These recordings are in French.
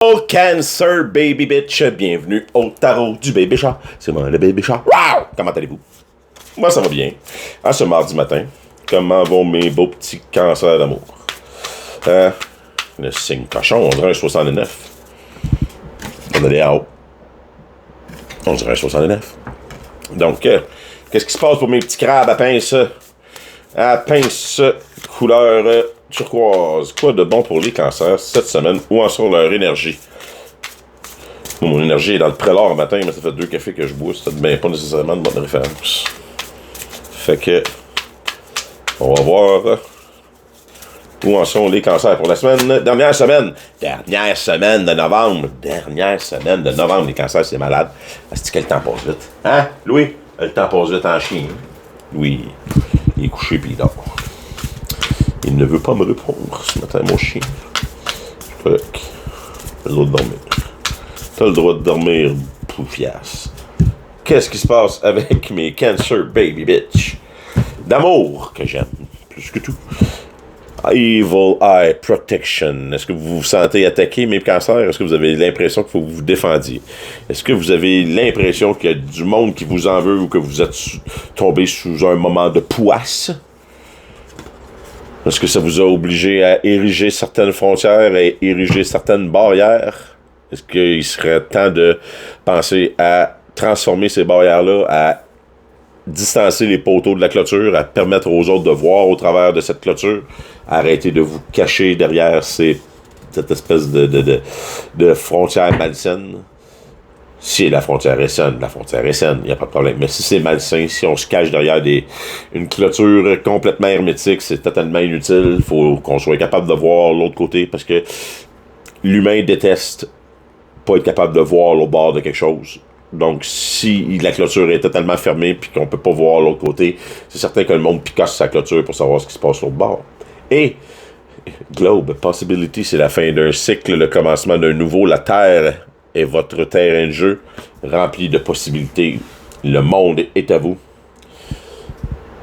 Oh Cancer Baby Bitch, bienvenue au tarot du Baby Chat. C'est moi le Baby Chat. Wow! Comment allez-vous? Moi ça va bien. En ce mardi matin, comment vont mes beaux petits cancers d'amour? Le signe cochon, on dirait un 69. On a des hauts. On dirait un 69. Donc, qu'est-ce qui se passe pour mes petits crabes à pince? À pince couleur turquoise. Quoi de bon pour les cancers cette semaine? Où en sont leur énergie? Mon énergie est dans le prélard le matin, mais ça fait 2 cafés que je bois. Ça ne pas nécessairement de bonne référence. Fait que, on va voir où en sont les cancers pour la semaine. Dernière semaine de novembre. Les cancers, c'est malade. Est-ce que le temps passe vite? Hein, Louis? Le temps passe vite en chien. Louis, il est couché puis il dort. Il ne veut pas me répondre ce matin, mon chien. Fait que, t'as le droit de dormir. T'as le droit de dormir, poufiasse. Qu'est-ce qui se passe avec mes Cancer Baby Bitch? D'amour, que j'aime, plus que tout. Evil Eye Protection. Est-ce que vous vous sentez attaqué, mes cancers? Est-ce que vous avez l'impression qu'il faut que vous vous défendiez? Est-ce que vous avez l'impression qu'il y a du monde qui vous en veut ou que vous êtes tombé sous un moment de poisse? Est-ce que ça vous a obligé à ériger certaines frontières et ériger certaines barrières? Est-ce qu'il serait temps de penser à transformer ces barrières-là, à distancer les poteaux de la clôture, à permettre aux autres de voir au travers de cette clôture, arrêter de vous cacher derrière cette espèce de frontière malsaine? Si la frontière est saine, il n'y a pas de problème. Mais si c'est malsain, si on se cache derrière une clôture complètement hermétique, c'est totalement inutile. Il faut qu'on soit capable de voir l'autre côté, parce que l'humain déteste pas être capable de voir l'autre bord de quelque chose. Donc, si la clôture est totalement fermée puis qu'on peut pas voir l'autre côté, c'est certain que le monde picasse sa clôture pour savoir ce qui se passe l'autre bord. Et Globe, Possibility, c'est la fin d'un cycle, le commencement d'un nouveau. La Terre est votre terrain de jeu, rempli de possibilités. Le monde est à vous.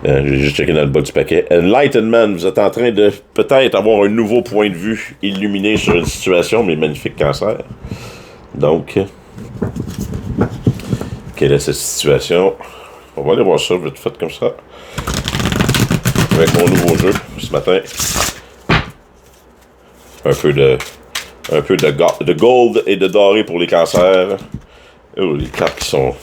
J'ai juste checké dans le bas du paquet. Enlightenment, vous êtes en train de peut-être avoir un nouveau point de vue illuminé sur une situation, mais magnifique cancer. Donc, quelle est cette situation? On va aller voir ça vite fait comme ça. Avec mon nouveau jeu ce matin. Un peu de gold et de doré pour les cancers. Oh, les cartes qui sont...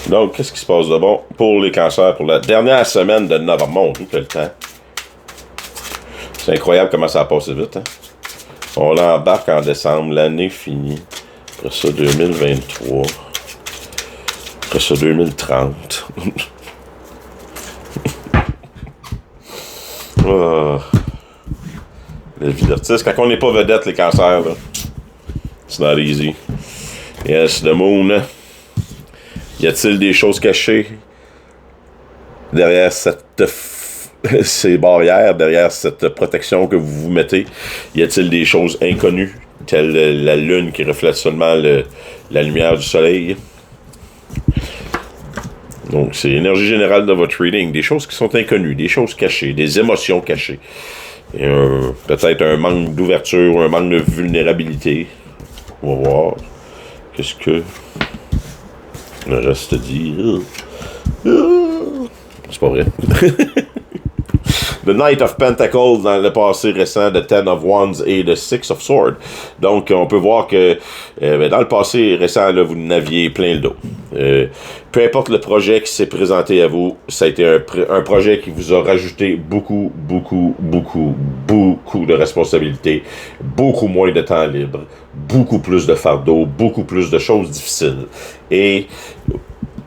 Donc, qu'est-ce qui se passe de bon pour les cancers pour la dernière semaine de novembre? Mon Dieu, le temps. C'est incroyable comment ça a passé vite. Hein? On l'embarque en décembre, l'année finie. Après ça, 2023. Après ça, 2030. Oh. La vie d'artiste. Quand on n'est pas vedette, les cancers, là, it's not easy. Yes, the moon. Y a-t-il des choses cachées derrière ces barrières, derrière cette protection que vous vous mettez? Y a-t-il des choses inconnues, telle la lune qui reflète seulement la lumière du soleil? Donc, c'est l'énergie générale de votre reading. Des choses qui sont inconnues, des choses cachées, des émotions cachées. Et peut-être un manque d'ouverture, un manque de vulnérabilité. On va voir. Qu'est-ce que... Le reste dit... C'est pas vrai. The Knight of Pentacles dans le passé récent, The Ten of Wands et The Six of Swords. Donc, on peut voir que dans le passé récent, là, vous n'aviez plein le dos. Peu importe le projet qui s'est présenté à vous, ça a été un projet qui vous a rajouté beaucoup de responsabilités, beaucoup moins de temps libre, beaucoup plus de fardeau, beaucoup plus de choses difficiles. Et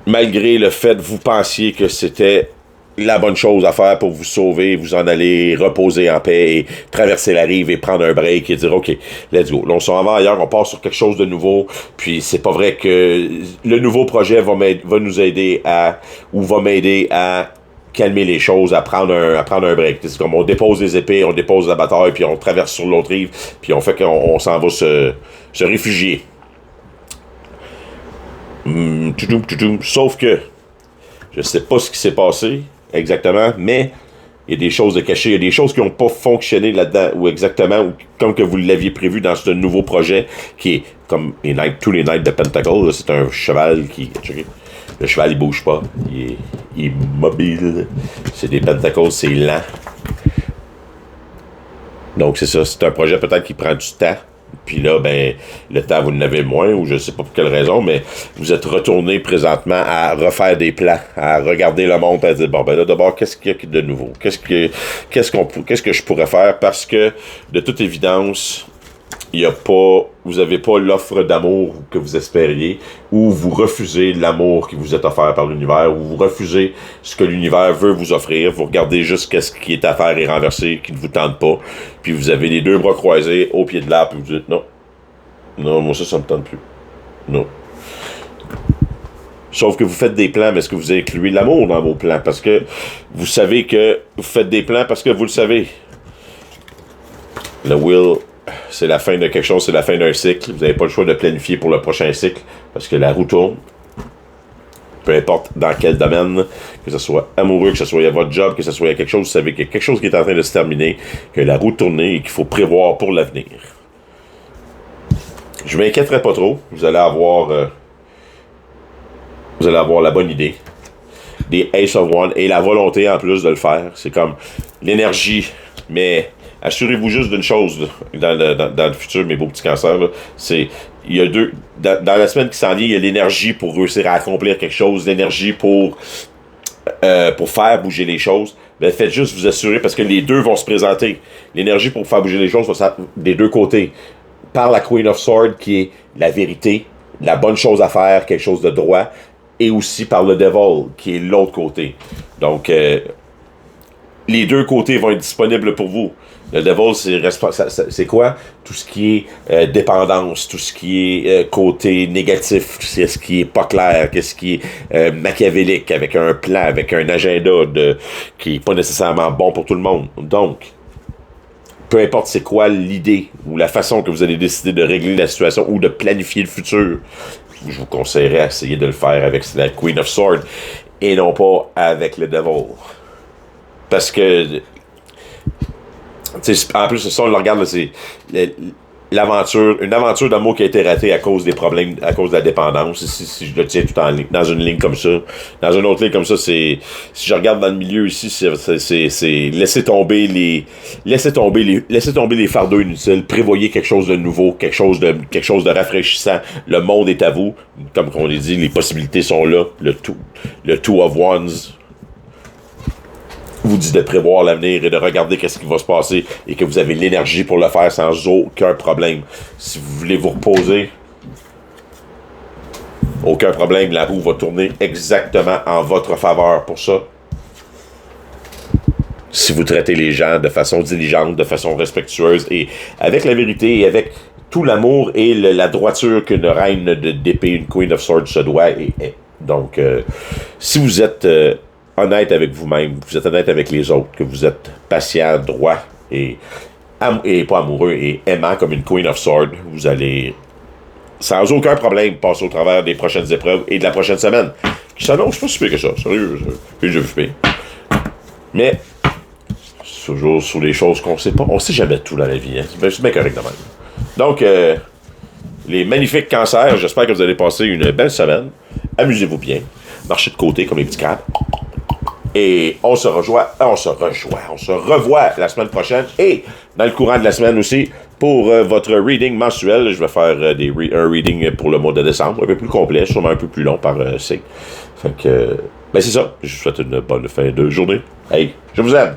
malgré le fait que vous pensiez que c'était la bonne chose à faire pour vous sauver, vous en aller reposer en paix et traverser la rive et prendre un break et dire OK, let's go. Là, on s'en va ailleurs, on part sur quelque chose de nouveau, puis c'est pas vrai que le nouveau projet va nous aider va m'aider à calmer les choses, à prendre un break. C'est comme on dépose les épées, on dépose la bataille, puis on traverse sur l'autre rive, puis on fait qu'on s'en va se réfugier. Sauf que je sais pas ce qui s'est passé exactement, mais il y a des choses de cachées, il y a des choses qui n'ont pas fonctionné là-dedans, ou exactement, ou comme que vous l'aviez prévu dans ce nouveau projet, qui est comme tous les Knights de Pentacle, là, c'est un cheval qui... Le cheval, il bouge pas, il est mobile, c'est des Pentacles, c'est lent. Donc c'est ça, c'est un projet peut-être qui prend du temps. Puis là, ben, le temps, vous en avez moins, ou je sais pas pour quelle raison, mais vous êtes retourné présentement à refaire des plans, à regarder le monde, à dire, bon, ben là, d'abord, qu'est-ce qu'il y a de nouveau? Qu'est-ce que je pourrais faire? Parce que, de toute évidence, vous avez pas l'offre d'amour que vous espériez, ou vous refusez l'amour qui vous est offert par l'univers, ou vous refusez ce que l'univers veut vous offrir, vous regardez juste ce qui est à faire et renversé, qui ne vous tente pas, puis vous avez les deux bras croisés au pied de l'arbre, puis vous dites non, moi ça me tente plus. Non. Sauf que vous faites des plans, mais est-ce que vous incluez l'amour dans vos plans? Parce que vous savez que vous faites des plans parce que vous le savez. Le will... C'est la fin de quelque chose, c'est la fin d'un cycle. Vous n'avez pas le choix de planifier pour le prochain cycle parce que la roue tourne. Peu importe dans quel domaine, que ce soit amoureux, que ce soit à votre job, que ce soit à quelque chose, vous savez qu'il y a quelque chose qui est en train de se terminer, que la roue tourne et qu'il faut prévoir pour l'avenir. Je m'inquiéterai pas trop. Vous allez avoir la bonne idée. Des Ace of One et la volonté en plus de le faire. C'est comme l'énergie, mais... Assurez-vous juste d'une chose dans le futur, mes beaux petits cancers, là, c'est, il y a dans la semaine qui s'en vient, il y a l'énergie pour réussir à accomplir quelque chose, l'énergie pour faire bouger les choses. Ben, faites juste vous assurer, parce que les deux vont se présenter. L'énergie pour faire bouger les choses va des deux côtés. Par la Queen of Swords, qui est la vérité, la bonne chose à faire, quelque chose de droit, et aussi par le Devil, qui est l'autre côté. Donc, les deux côtés vont être disponibles pour vous. Le Devil, c'est quoi? Tout ce qui est dépendance, tout ce qui est côté négatif, c'est ce qui est pas clair, qu'est-ce qui est machiavélique, avec un plan, avec un agenda qui est pas nécessairement bon pour tout le monde. Donc, peu importe c'est quoi l'idée ou la façon que vous allez décider de régler la situation ou de planifier le futur, je vous conseillerais à essayer de le faire avec la Queen of Swords et non pas avec le Devil. Parce que en plus, ça, on le regarde, là, c'est une aventure d'amour qui a été ratée à cause des problèmes, à cause de la dépendance. Si je le tiens tout en ligne, dans une ligne comme ça. Dans une autre ligne comme ça, si je regarde dans le milieu ici, c'est laisser tomber les fardeaux inutiles, prévoyez quelque chose de nouveau, quelque chose de rafraîchissant. Le monde est à vous. Comme on l'a dit, les possibilités sont là. Le two of wands vous dit de prévoir l'avenir et de regarder qu'est-ce qui va se passer et que vous avez l'énergie pour le faire sans aucun problème. Si vous voulez vous reposer, aucun problème, la roue va tourner exactement en votre faveur pour ça. Si vous traitez les gens de façon diligente, de façon respectueuse et avec la vérité et avec tout l'amour et la droiture qu'une reine d'épée, une Queen of Swords se doit. Donc, si vous êtes... honnête avec vous-même, vous êtes honnête avec les autres, que vous êtes patient, droit et pas amoureux et aimant comme une Queen of Swords, vous allez sans aucun problème passer au travers des prochaines épreuves et de la prochaine semaine. Qui s'annonce pas si pire que ça, sérieux, j'ai vu pire. Mais toujours sur les choses qu'on sait pas. On sait jamais tout dans la vie, hein. C'est bien correct de même. Donc, les magnifiques cancers, j'espère que vous allez passer une belle semaine. Amusez-vous bien. Marchez de côté comme les petits crabes. Et on se revoit la semaine prochaine et dans le courant de la semaine aussi pour votre reading mensuel. Je vais faire un reading pour le mois de décembre, un peu plus complet, sûrement un peu plus long par signe. Fait que, ben c'est ça. Je vous souhaite une bonne fin de journée. Hey, je vous aime.